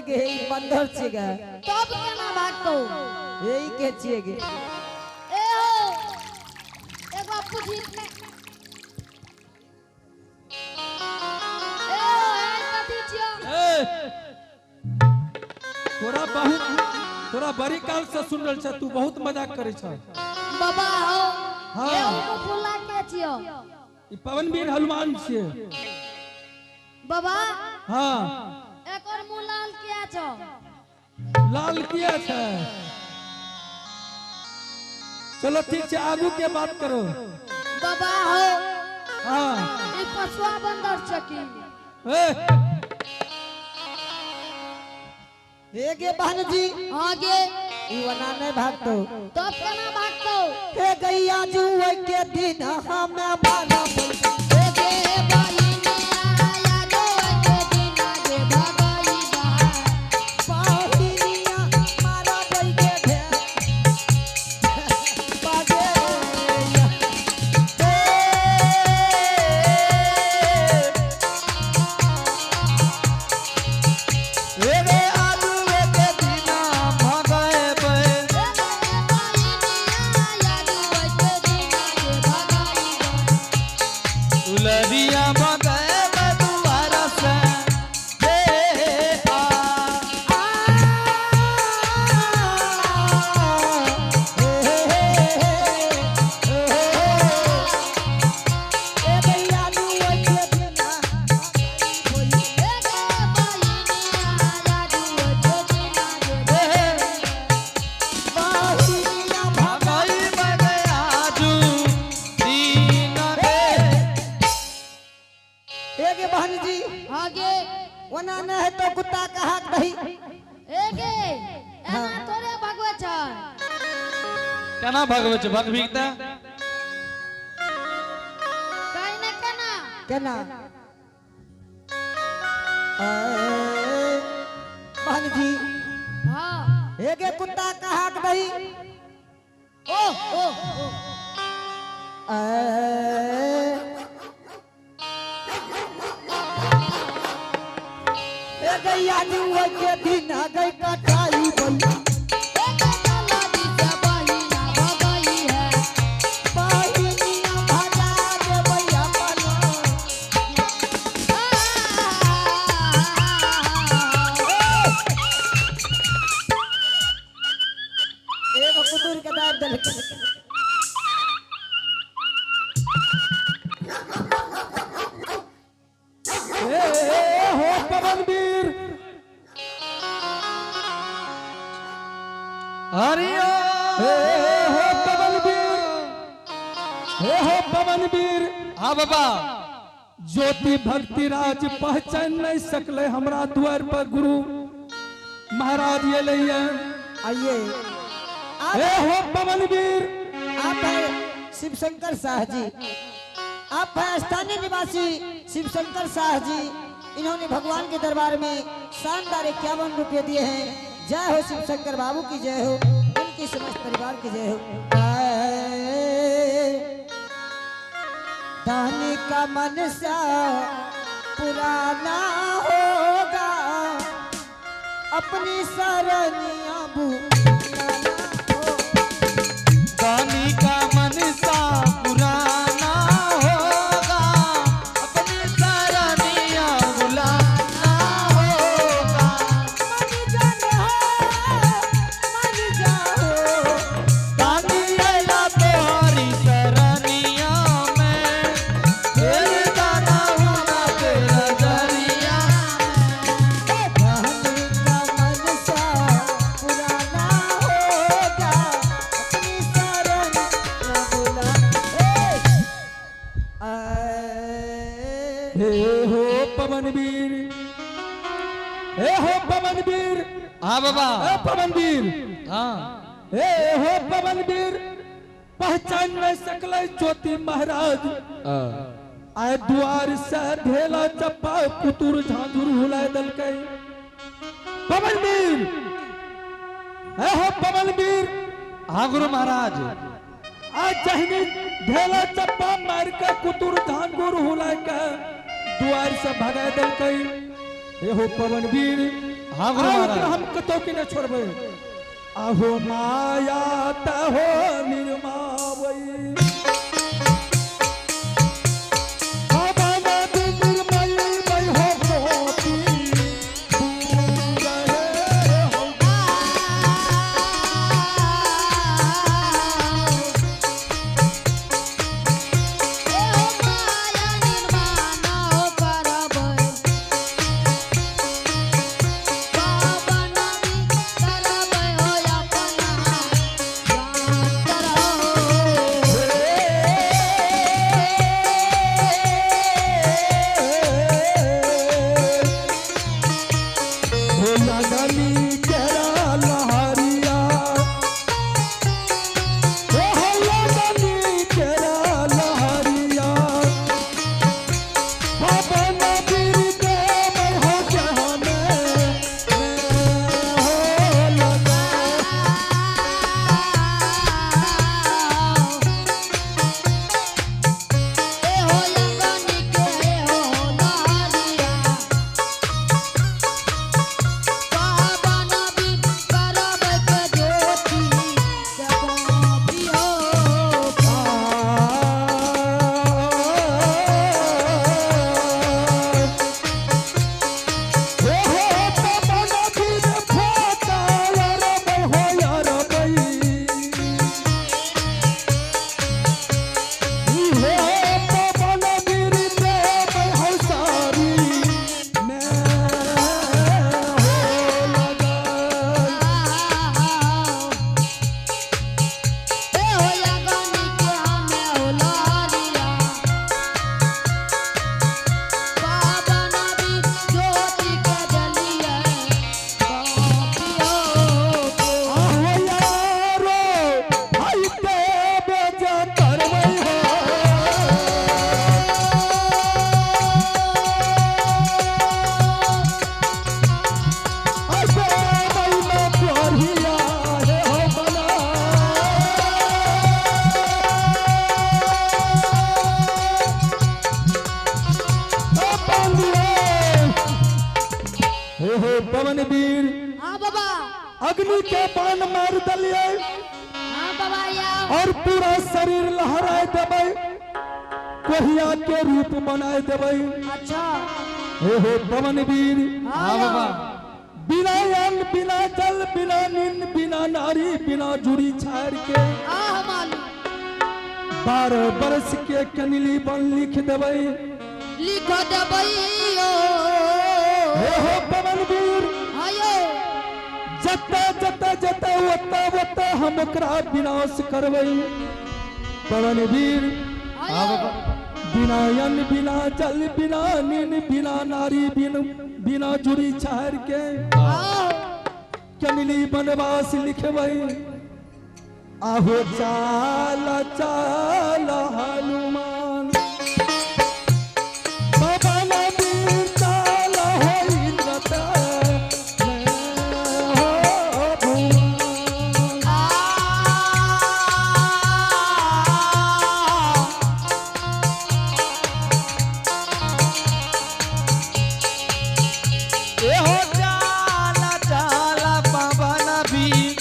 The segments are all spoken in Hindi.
गे बंदर छे गे तब केना भागतो यही के छिए गे ए हो एगो पूछी ने ए हो ए कथी छियो तोरा बड़ी काल से सुन रहल छ तू बहुत मजाक करे छ बाबा हो हाँ। ए हो फुला के छियो ई पवनवीर हनुमान छिए बाबा हाँ एकर मुंह लाल किया छो लाल किया छै चलो ठीक छै आगू के बात करो बाबा हो हाँ ई पछुआ बंदर छकी ए गे बहन जी आगे ई वना नहीं भागतो तब केना भागतो हे गैया जुए के दिन हमें बाला ए गे बाई ने आया जो के दिन आगे भगाई बा पाहिनिया मारा बई के ढे बाजे ए रे आजुए के दिन भगाए बे उलरिया भगाए बे दुआरा से आगे वना न है तो कुत्ता का हाथ दही एगे एना तोरे भगवे छ केना भगवे छै भग भीगता काई न केना केना बहन जी हां एगे कुत्ता का हाथ दही ओ ओ ए गैया जुए के दिन गई कटाई बई एगे चला दी से बहिना भगाई है पाहिनिया भगा दे भैया पनो एगो कुतुर के दाब दल हो पवनवीर हरिओ हो पवनवीर हो पवनवीर हाँ बाबा ज्योति भक्ति राज पहचान नहीं सकले हमरा द्वार पर गुरु महाराज ये लइया आइए हो पवनवीर आप हैं शिवशंकर शाह जी आप हैं स्थानीय निवासी शिवशंकर शाह जी इन्होंने भगवान के दरबार में शानदार 51 रुपये दिए हैं जय हो शिवशंकर बाबू की जय हो उनकी समस्त परिवार की जय हो दानी का मनसा पुराना होगा अपनी सरनिया बुलाना दानी का मनसा पुराना होगा अपनी सरनिया बुलाना होगा दानी अला तोहरी सरनिया में फिर दाना होना तेरा दरिया हे हो पवनवीर हे हो पवनवीर हाँ बाबा पवनवीर हाँ हे हो पवनवीर पहचान नहीं सकले ज्योति महाराज आए द्वार से ढेला चप्पा कुतुर झांझुर हुलाए दल के पवनवीर हे हो पवनवीर हाँ गुरु महाराज आज जहनी ढेला चप्पा मार के कुतुर झांझुर हुलाए के द्वार से भगा दल के हे हो पवनवीर हाँ गुरु आउ महाराज। एकरा हम कतो के न छोड़बे। आहो माया तहो निर्मावई आबाना दिन निर्मल भई हो मोती दूर रहे हो। पवन वीर हाँ बाबा अग्नि के बाण मार दलिए हाँ बाबा या और पूरा शरीर लहराए देवे कोहिया के रूप बनाए देवे। अच्छा हे पवन वीर हाँ बाबा। बिना अन्न बिना जल बिना नींद बिना नारी बिना जुड़ी छाड़ के हाँ मालूम 12 बरस के कनिली बन लिख देवे। लिख दबइयो हे पवन वीर आयो जता जता जता वता वता हम ओकरा विनाश करबै। पवन वीर आयो बिना अन्न बिना जल बिना नींद बिना नारी बिना जुड़ी छाड़ के आओ कनिली बनवास लिखबै। आहो चाल चाल हनुमान बाबा ना वीर चाल हो इंद्रता हो भुवन। एहो चाला चाला पवन वीर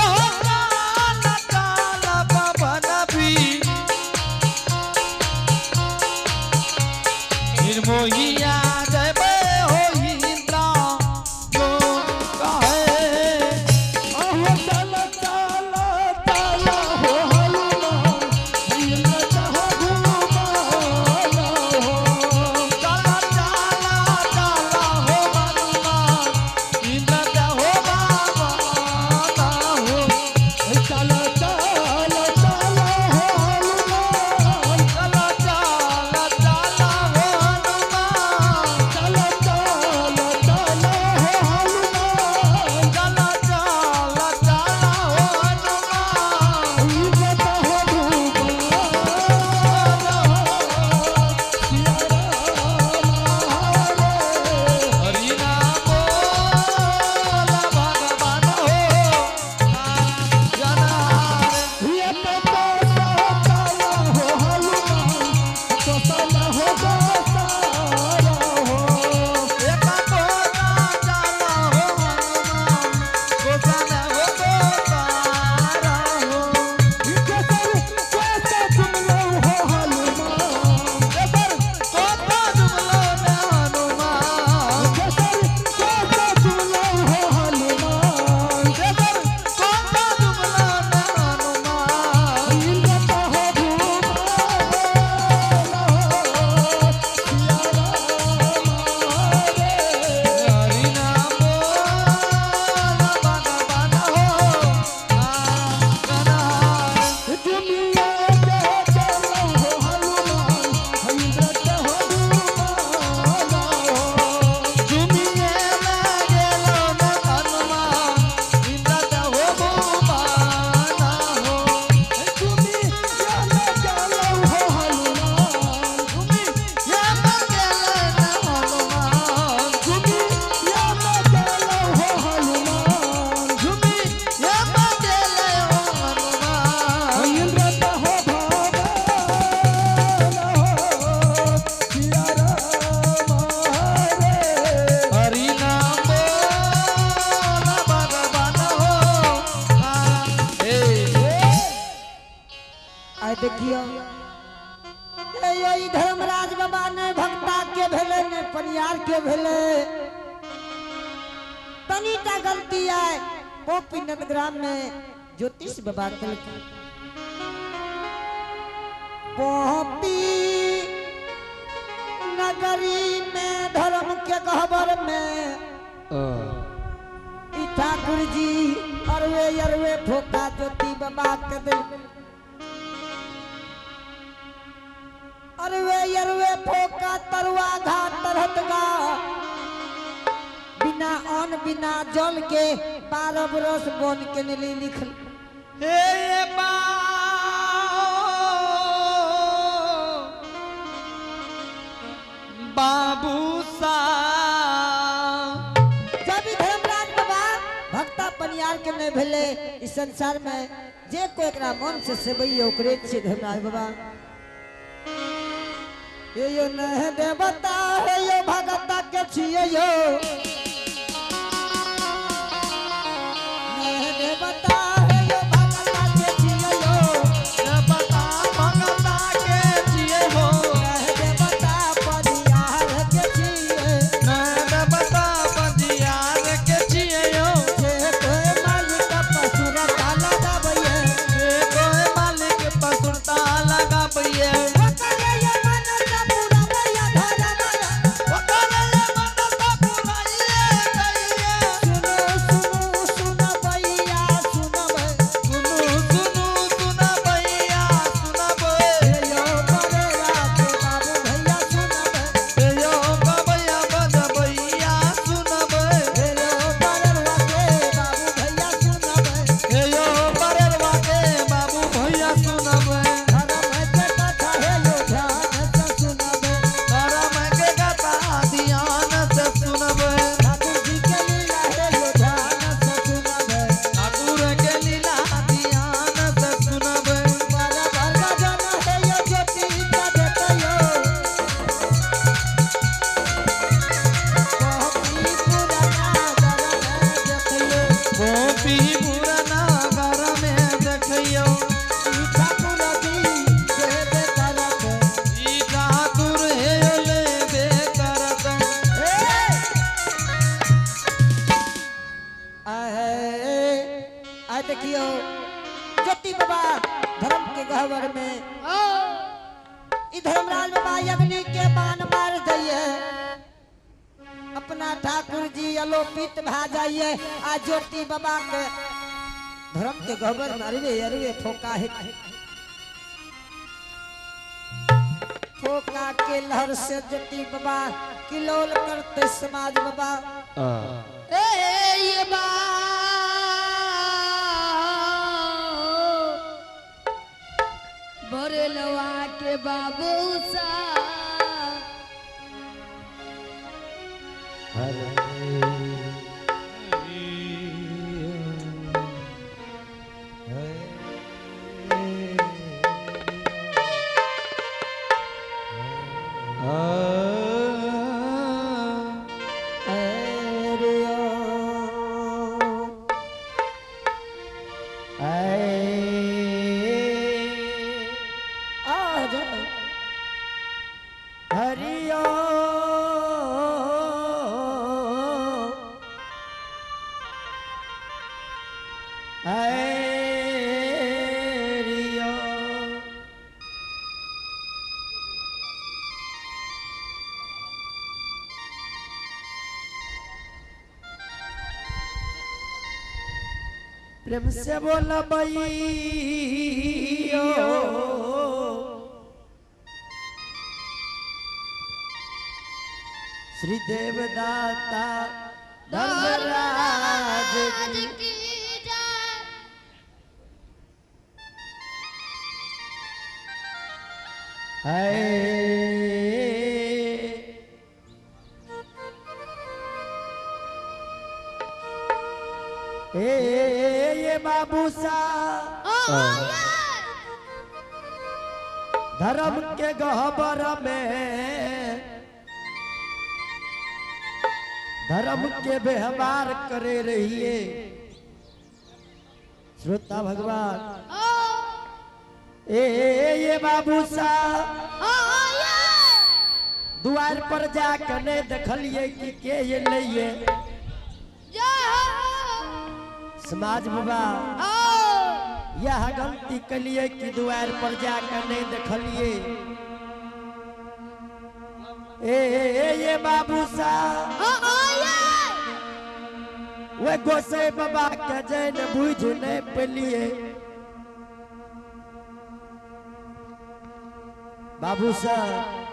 एहो चाला चाला पवन वीर निर्मोहिया जयबे हो इंद्रा जो कहे आहो चाल चाल चाल हो हनुमान इंद्रता हो भुवन हो। चाला चाला चाला हो हनुमान इंद्र हो बाबा हो चल चल चल हो हनुमान चाला चाला चाला हो हनुमान पनियार के भेले तनीटा गलती आए पोपी नंदग्राम में ज्योतिष बाबा कल पोपी नगरी में धर्म के गहबर में ई ठाकुर जी अरवे ठोका ज्योति बाबा के दिल अरवे ठोका तरुआ घाट तरहत गा बिना अन्न बिना जल के 12 बरस बन के नीली लिखल हे बाबू सा जब ई धर्मराज बाबा भक्ता पनियार के नहीं भेले इस संसार में जे को एकरा मन से सेवई ओकरे छे धर्मराज बाबा यो नह देवता है यो भगता के छिए यो नह देवता है यो भगता के छिए यो देवता भगता के जिए हो नह देवता पनियार के छिए देवता बजियार के जिए हो जे कोई मालिक पसुर ताला दबये कोई मालिक पसुरता लगा पइए ओकरे ये मन का पूरा भैया धरा माया ओकरे मनता पुराइए कइए सुनो सुनो भैया सुनो सुना भैया सुनबे यो करे रात बाबू भैया सुनो यो गबैया बज भैया सुनबे यो परवा के बाबू भैया सुनो यो बररवा के बाबू भैया सुनबे धर्म के कथा है यो ध्यान से सुनो धर्म के कथा ध्यान से सुनबे ठाकुर जी के लीला है यो ध्यान से सुनो ठाकुर के लीला ध्यान से सुनबे मारा भरगा जाना है यो ज्योति का देते यो बहुती पुराना धर्म है देते यो गोपी पुराना घर में देखियो ठाकुर जी देवे करत ई ठाकुर हे लेबे करत आए देखियो ज्योति बाबा धर्म के गहवर में ई धर्मराज बाबा अग्नि के बाण मार दिए अपना ठाकुर जी अलोपित भा जाइए आ ज्योति बाबा के धर्म के गहवर में अरवे ठोका है ठोका के लहर से ज्योति बाबा किलोल करते समाज बाबा ये बा बरलवा के बाबू सा हरियो हरियो प्रेम से बोला भैया श्री देवदाता धर्मराज धर्मराज की की जय ये बाबू सा धर्म के गहबर में धर्म के व्यवहार करे रहिए श्रोता भगवान ये बाबू सा द्वार पर जाकर नहीं देखलिए कि के ये लइए समाज बाबा यह गलती कलिए कि द्वार पर जाकर नहीं देखलिए ये बाबू साहब वे गोसे बाबा के जैन बुझ नहीं पेलिए बाबू साहब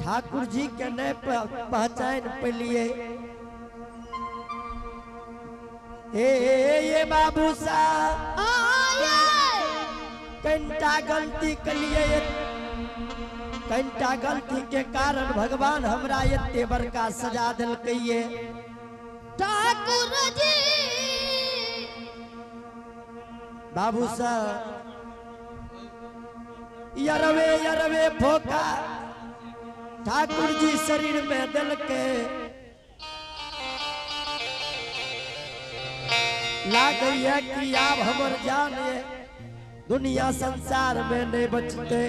ठाकुर जी के नहीं पहचान पेलिए ये बाबू साहब कंटा गलती के लिए कंटा गलती के कारण भगवान हमरा इतने बड़का सजा दिल कहिए ठाकुर जी बाबू साहब यरवे फोका ठाकुर जी शरीर में दिल के लाग है कि आप हमर जान दुनिया संसार में नहीं बचते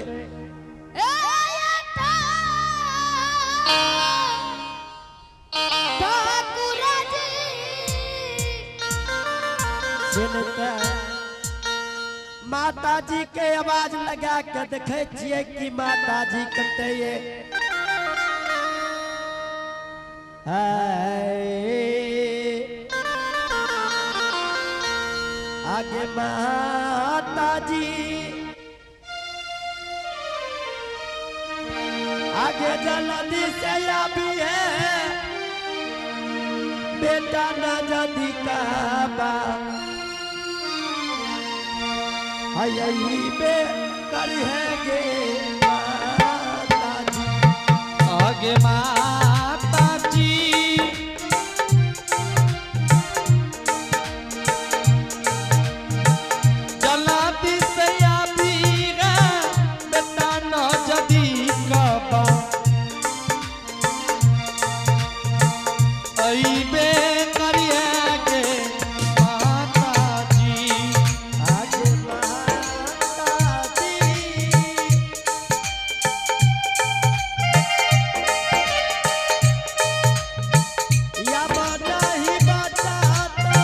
ठाकुर जिनका माता जी के आवाज लगा के देखे छिए कि माता जी कहते ये आगे माता जी आगे जल्दी से आबी है बेटा न जदी काबा यही बे कर है गे माता जी आगे माता जी जलाती से आती है बेटा न जदी काबा आई बे करिए गे माता जी आगे माता जी या बड़ा ही बचा तो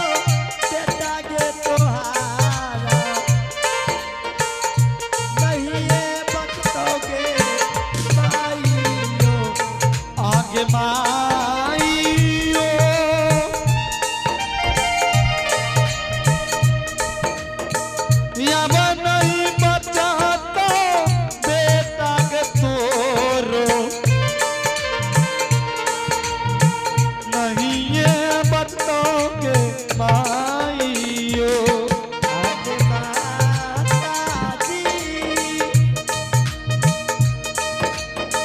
बेटा गे तोहारा नहीं ये बचतोगे माइयो आगे माइयो अब नहीं बचा तो बेटा के तोरो नहीं ये बचोगे माइयो आगे माता जी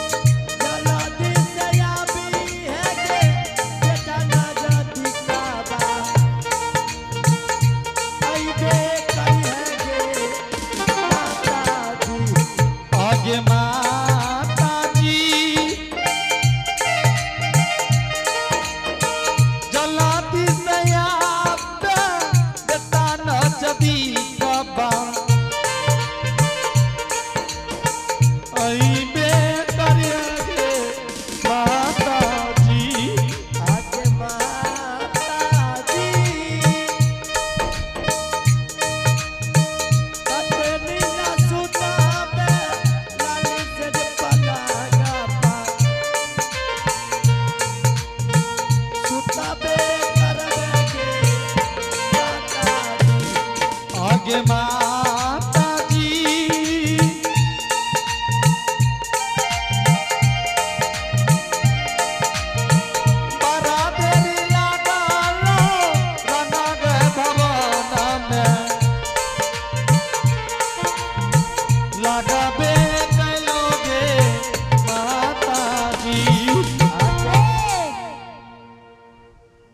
जल्दी से आबी है गे बेटा ना जाती काबा आई बे करी है गे माता जी आगे माता जी जलाती से आप बेटा न जदी बाबा आई बे करिए माता जी आगे माता जी कतनी ना सुता बे लाली से पलागा पा सुता बे करबे गे माता जी आगे माता जी बड़ा देरी लगा लो रंग भवन में लगाबे कैलोगे माता जी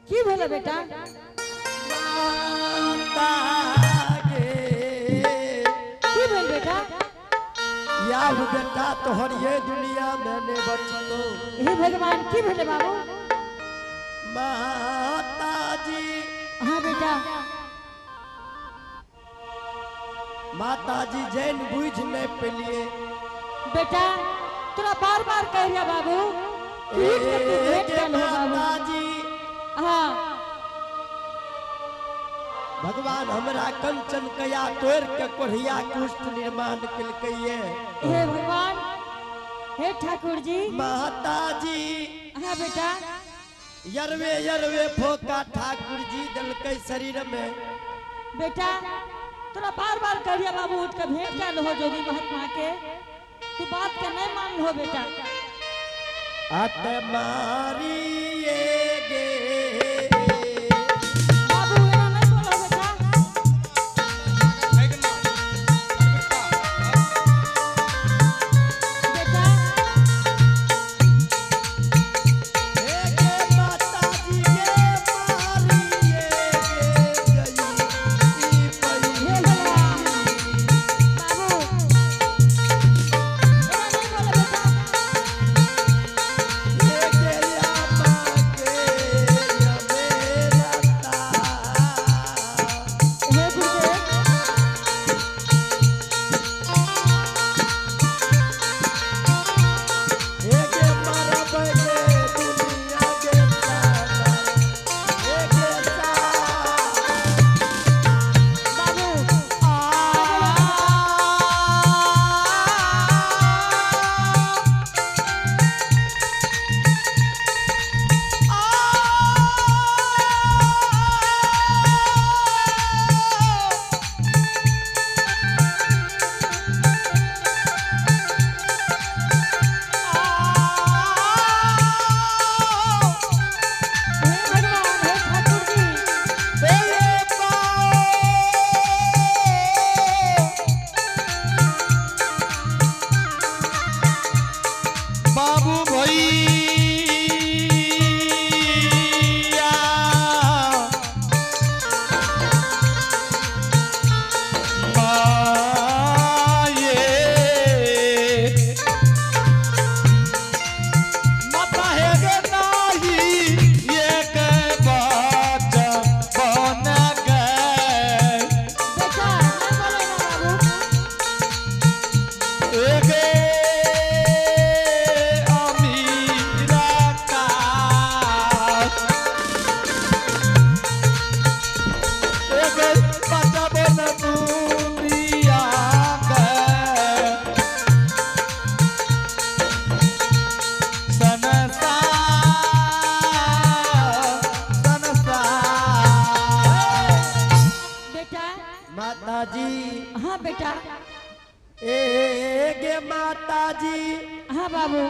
की भेल बेटा माता गे की भेल बेटा या बेटा तोहर ये दुनिया में ने बचलो हे भगवान की भेल बाबू माता जी हाँ बेटा माता जी जैन बुझ नहीं पेलिए बेटा तोरा बार बार कह रहा बाबू पीठ के तू भेंट गे कर लो बाबू माताजी हाँ भगवान हमरा कंचन कया तोड़ के कोढ़िया कुष्ठ निर्माण कलकैये हे भगवान हे ठाकुर जी माताजी हाँ बेटा यरवे यरवे फोका ठाकुर जी दलकै शरीर में बेटा तोरा बार बार कह रहा बाबू उठ के भेंट कर लो जोगी महात्मा के तू बात के नहीं मान लो बेटा अत मारिए गे बाबू एना नहीं बोलो बेटा बेटा गे माताजी गे मारिए गे गई ई पई हे भगवान बाबू एना नहीं बोलो बेटा गे या मागे यमेरा ता हे गुरुदेव गे मारा बगे दुनिया के ताना गे सा बाबू हे भगवान हे ठाकुर जी बाबू भैया माये माता है गे नाही ये के बाचा बन गए बेटा नहीं बोलो ना बाबू एगे अमीरा का एगे बचबन दुनिया के बेटा माताजी हाँ बेटा गे माताजी हाँ बाबू